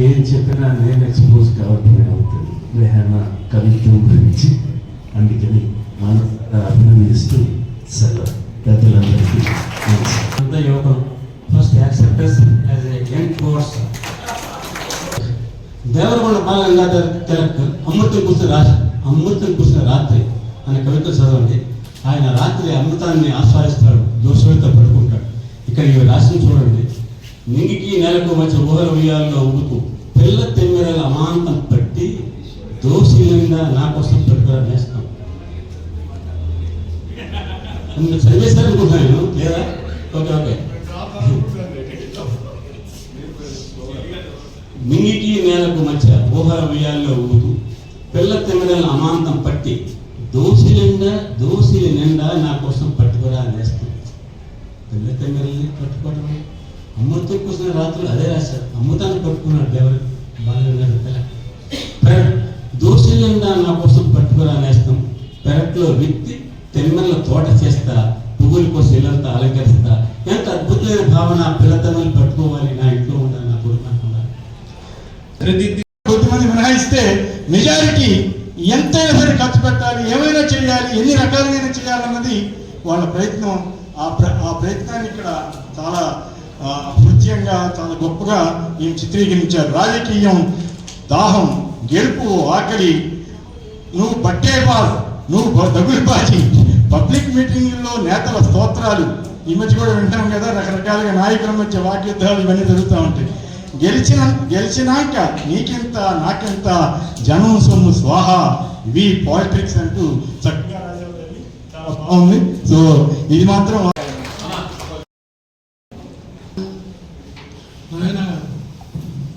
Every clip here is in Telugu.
ఏం చెప్పినా నేను ఎక్స్పోజ్ కావడమే అవుతుంది వేహన కవిత్వం గురించి. అందుకని మనసారా అభినందిస్తూ సెలవు. పెద్దలందరికీ the yoga first acceptance as a young course. Devarakonda Balgangadhar Tilak అమృతం కూర్చున్న రాత్రి అనే కవిత చదవండి. ఆయన రాత్రి అమృతాన్ని ఆస్వాదిస్తాడు, దోషులతో పడుకుంటాడు. ఇక్కడ ఇవి రాసిన చూడండి. నింగికి నేలకు మధ్య ఊహల ఉయ్యాల్లో ఊగుతూ పిల్ల తెమ్మెరల అమాంతం పట్టి దోషులంగా నా కోసం పెట్టుకురా నేస్తాం. చదివేస్తారనుకుంటున్నాను లేదా? Okay okay. మింగికి నేలకు మధ్య ఊహల ఉయ్యాల్లో ఊగుతూ పిల్ల తెమ్మెరల అమాంతం పట్టి దోషుల నిండా నా కోసం పట్టుకురా నేస్తాం. పిల్ల తెమ్మెరల్ని పట్టుకోవడం అమృతం కోసం రాత్రులు అదే రాశారు. అమృతాన్ని పట్టుకున్నాడు దేవుడు బాగా. దోషుల నిండా నా కోసం పట్టుకురా నేస్తాం. పెరట్లో వ్యక్తి తెమ్మెరల తోట చేస్తా, పువ్వుల కోసం ఇల్లంతా అలంకరిస్తా. ఎంత అద్భుతమైన భావన, పిల్లతమ్మని పట్టుకోవాలి, నా ఇంట్లో ఉండాలి, నా కొడుకు ఉండాలి. కొద్దిమంది మినహాయిస్తే మెజారిటీ ఎంతైనా సరే ఖర్చు పెట్టాలి, ఏమైనా చేయాలి, ఎన్ని రకాలుగా చేయాలన్నది వాళ్ళ ప్రయత్నం. ఆ ప్రయత్నాన్ని ఇక్కడ చాలా హృదయంగా, చాలా గొప్పగా ఈయన చిత్రీకరించారు. రాజకీయం, దాహం, గెలుపు, ఆకలి, నువ్వు బట్టేబాల్, నువ్వు దగులుబాజీ, పబ్లిక్ మీటింగ్లో నేతల స్తోత్రాలు, ఈ మధ్య కూడా వింటాం కదా, రకరకాలుగా నాయకుల మధ్య వాగ్యుద్ధాలు ఇవన్నీ జరుగుతూ ఉంటాయి. గెలిచినాక నీకెంత నాకెంత, జనం సొమ్ము స్వాహ, ఇవి పాలిటిక్స్ అంటూ చక్కగా రాజావు. చాలా బాగుంది. సో ఇది మాత్రం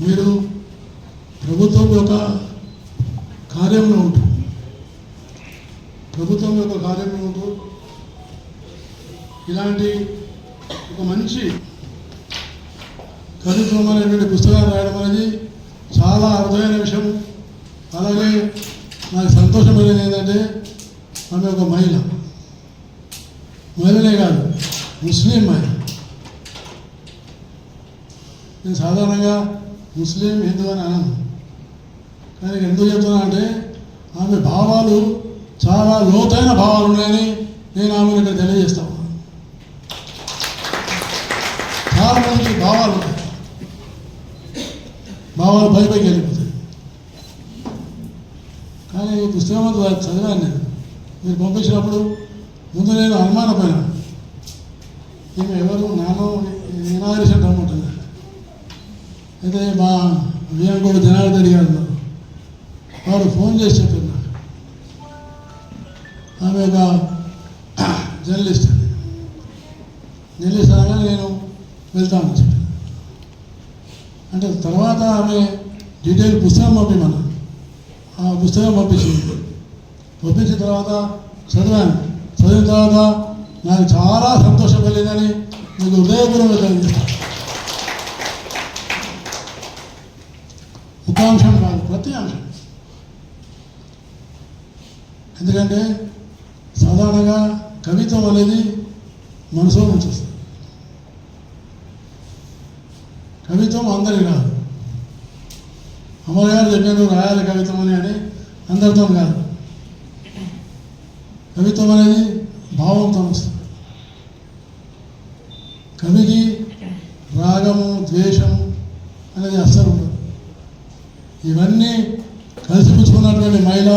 మీరు ప్రభుత్వం యొక్క కార్యంలో ఉంటారు. ప్రభుత్వం యొక్క కార్యంలో ఉంటూ ఇలాంటి ఒక మంచి కవిత్వం అనేటువంటి పుస్తకాలు రాయడం అనేది చాలా అరుదైన విషయం. అలాగే నాకు సంతోషమైనది ఏంటంటే ఆమె ఒక మహిళనే కాదు, ముస్లిం మహిళ. నేను సాధారణంగా ముస్లిం, హిందూ అని అన్నాను, కానీ ఎందుకు చెప్తున్నా అంటే ఆమె భావాలు చాలా లోతైన భావాలు ఉన్నాయని నేను ఆమెను ఇక్కడ తెలియజేస్తాను. చాలా మంది భావాలు ఉన్నాయి, భావాలు పైకి వెళ్ళిపోతాయి. కానీ ఈ పుస్తకం అంతా చదివాను నేను. మీరు పంపించినప్పుడు ముందు నేను అనుమానపోయినాను, ఈమె ఎవరు, నాను ఇనాగరేషన్ రమ్మంటుంది. అయితే మా విజయనగరం జనార్దన్ గారు వారు ఫోన్ చేసి చెప్పారు నాకు, ఆమె ఒక జర్నలిస్ట్ అనగా నేను వెళ్తామని చెప్పాను. అంటే తర్వాత ఆమె డీటెయిల్ పుస్తకం పంపిమన్నా, ఆ పుస్తకం పంపించిన తర్వాత చదివిన తర్వాత నాకు చాలా సంతోషం కలిగిందని మీకు హృదయపూర్వకంగా తెలియజేస్తాను. ఒక అంశం కాదు, ప్రతి అంశం. ఎందుకంటే సాధారణంగా కవిత్వం అనేది మనసులో నుంచి వస్తుంది. కవిత్వం అందరి కాదు. అమరగారు చెప్పాను రాయాలి కవిత్వం అని అందరితో కాదు. కవిత్వం అనేది భావంతో వస్తుంది. కవికి రాగము, ద్వేషము అనేది అస్సలు ఉండదు. ఇవన్నీ కలిసిపుచ్చుకున్నటువంటి మహిళ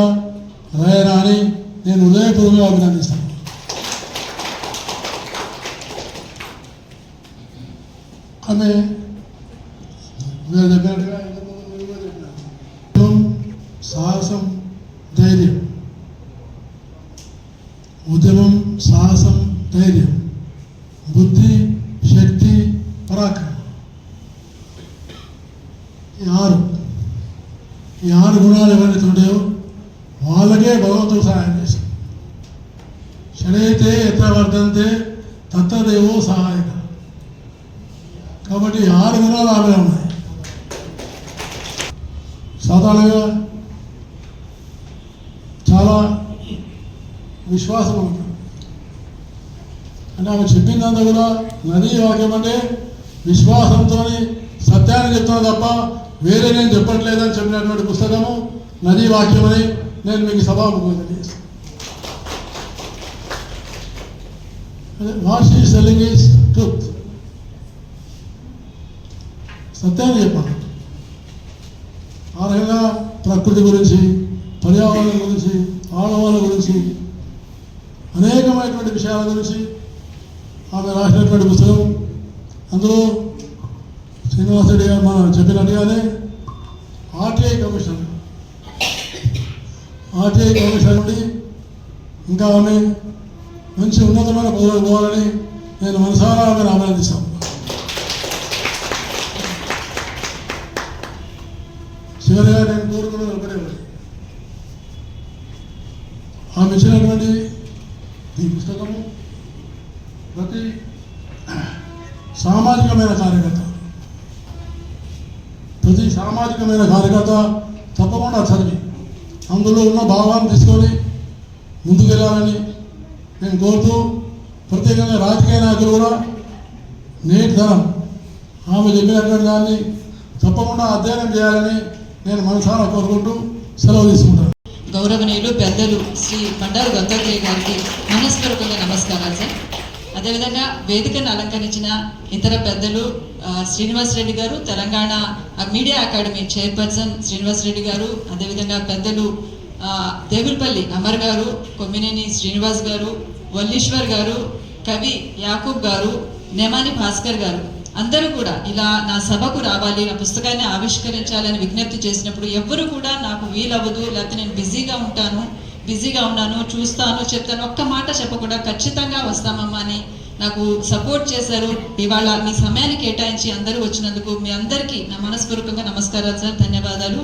రాయరా అని నేను హృదయపూర్వకంగా అభినందిస్తాను. ఆమె చెప్పినట్టుగా సాహసం, ధైర్యం, ఉద్యమం, సాహసం, ధైర్యం, బుద్ధి, శక్తి, పరాక్రమం, ఈ ఆరు గుణాలు ఎవరైతే ఉంటాయో వాళ్ళకే భగవంతుడు సహాయం చేశాడు. షడైతే ఎత్ర వర్ధంతే తత్తదేవో సహాయక. కాబట్టి 6 గుణాలు ఆమె ఉన్నాయి. సాధారణంగా చాలా విశ్వాసం ఉంటుంది. అంటే ఆమె చెప్పిందంతా కూడా నదీ వాక్యం అంటే విశ్వాసంతో సత్యాన్ని చెప్తున్నా తప్ప వేరే నేను చెప్పట్లేదని చెప్పినటువంటి పుస్తకము నదీ వాక్యం అని నేను మీకు సభాముఖంగా తెలియజేస్తాను. What she selling is truth. సత్యాన్ని చెప్పాను. ఆ రకంగా ప్రకృతి గురించి, పర్యావరణం గురించి, ఆడవాళ్ళ గురించి, అనేకమైనటువంటి విషయాల గురించి ఆమె రాసినటువంటి పుస్తకం. అందులో శ్రీనివాసరెడ్డి గారు మనం చెప్పినట్టుగానే ఆర్టీఐ కమిషన్ నుండి ఇంకా ఆమె మంచి ఉన్నతమైన పదవులకు పోవాలని నేను మనసారా ఆమెను అభినందిస్తాను. చివరిగా నేను కోరుకున్నది ఒకటే, ఆమె ఇచ్చినటువంటి ఈ పుస్తకము ప్రతి సామాజికమైన కార్యకర్త తప్పకుండా చదివి అందులో ఉన్న భావాన్ని తీసుకొని ముందుకెళ్ళాలని నేను కోరుతూ, ప్రత్యేకంగా రాజకీయ నాయకులు కూడా నేటి తరం ఆమె చెప్పినటువంటి దాన్ని తప్పకుండా అధ్యయనం చేయాలని నేను మనసారా కోరుకుంటూ సెలవు తీసుకుంటాను. గౌరవనీయులు పెద్దలు శ్రీ బండారు దత్తాత్రేయ గారికి మనస్పూర్వకంగా నమస్కారాలు సార్. అదేవిధంగా వేదికను అలంకరించిన ఇతర పెద్దలు శ్రీనివాసరెడ్డి గారు, Telangana media academy chairperson Srinivasa Reddy గారు, అదేవిధంగా పెద్దలు దేవులపల్లి అమర్ గారు, కొమ్మినేని శ్రీనివాస్ గారు, వల్లీశ్వర్ గారు, కవి యాకూబ్ గారు, నెమాని భాస్కర్ గారు అందరూ కూడా ఇలా నా సభకు రావాలి, నా పుస్తకాన్ని ఆవిష్కరించాలని విజ్ఞప్తి చేసినప్పుడు ఎవ్వరు కూడా నాకు వీలవ్వదు, లేకపోతే నేను బిజీగా ఉన్నాను, చూస్తాను, చెప్తాను, ఒక్క మాట చెప్పకుండా ఖచ్చితంగా వస్తామమ్మా అని నాకు సపోర్ట్ చేశారు. ఇవాళ మీ సమయాన్ని కేటాయించి అందరూ వచ్చినందుకు మీ అందరికీ నా మనస్పూర్వకంగా నమస్కారాలు సార్. ధన్యవాదాలు.